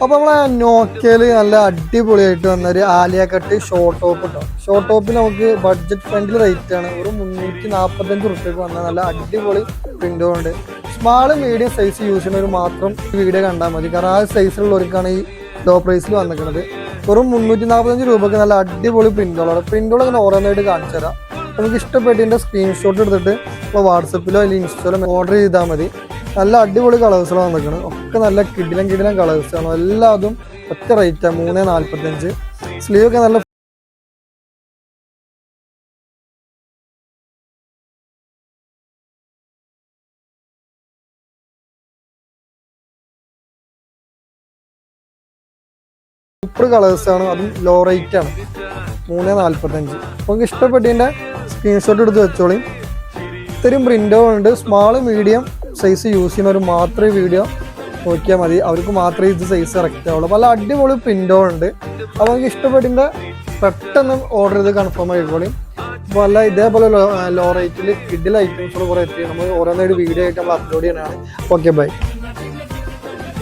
അപ്പോൾ നമ്മളെ നോക്കിയയിൽ നല്ല അടിപൊളിയായിട്ട് വന്നൊരു ആലിയ കട്ട് ഷോർട്ട് ടോപ്പ് കേട്ടോ. ഷോർട്ട് ടോപ്പിൽ നമുക്ക് ബഡ്ജറ്റ് ഫ്രണ്ട്ലി റേറ്റ് ആണ്. ഒരു 345 റുപ്യക്ക് വന്ന നല്ല അടിപൊളി പ്രിൻ്റോ ഉണ്ട്. സ്മാള് മീഡിയം സൈസ് യൂസ് ചെയ്യുന്നവർ മാത്രം വീഡിയോ കണ്ടാൽ മതി. കാരണം ആ സൈസിലുള്ളവർക്കാണ് ഈ ലോ പ്രൈസിൽ വന്നിരിക്കുന്നത്. വെറും 345 രൂപയ്ക്ക് നല്ല അടിപൊളി പ്രിൻ്റുകളാണ്. പ്രിൻ്റുകൾ ഇങ്ങനെ ഓരോന്നായിട്ട് കാണിച്ചു തരാം. നമുക്ക് ഇഷ്ടപ്പെട്ടതിൻ്റെ സ്ക്രീൻഷോട്ട് എടുത്തിട്ട് ഇപ്പോൾ വാട്സപ്പിലോ അല്ലെങ്കിൽ ഇൻസ്റ്റയിലോ ഓർഡർ ചെയ്താൽ മതി. നല്ല അടിപൊളി കളേഴ്സുകളാണ് വന്നിരിക്കുന്നത്. ഒക്കെ നല്ല കിടിലം കളേഴ്സാണ്. എല്ലാതും ഒറ്റ റേറ്റാണ് 345. സ്ലീവൊക്കെ നല്ല സൂപ്പർ കളേഴ്സാണ്. അതും ലോ റേറ്റ് ആണ് 345. അപ്പോൾ നിങ്ങൾക്ക് ഇഷ്ടപ്പെട്ടതിൻ്റെ സ്ക്രീൻഷോട്ട് എടുത്ത് വെച്ചോളി. ഇത്രയും പ്രിൻ്റോ ഉണ്ട്. സ്മാൾ മീഡിയം സൈസ് യൂസ് ചെയ്യുന്നവർ മാത്രമേ വീഡിയോ നോക്കിയാൽ മതി. അവർക്ക് മാത്രമേ ഇത് സൈസ് കറക്റ്റ് ആവുള്ളൂ. പല അടിപൊളി പ്രിൻ്റോ ഉണ്ട്. അപ്പോൾ നിങ്ങൾക്ക് ഇഷ്ടപ്പെട്ടതിൻ്റെ പെട്ടെന്ന് ഓർഡർ ചെയ്ത് കൺഫേം ആയിക്കോളി. അപ്പോൾ അല്ല ഇതേപോലെ ലോ റേറ്റിൽ കിഡിൽ ഐറ്റംസുകൾ കുറേ എത്തി നമ്മൾ ഓരോന്നൊരു വീഡിയോ ആയിട്ട് നമ്മൾ അപ്ലോഡ് ചെയ്യാനാണ്. Okay bye.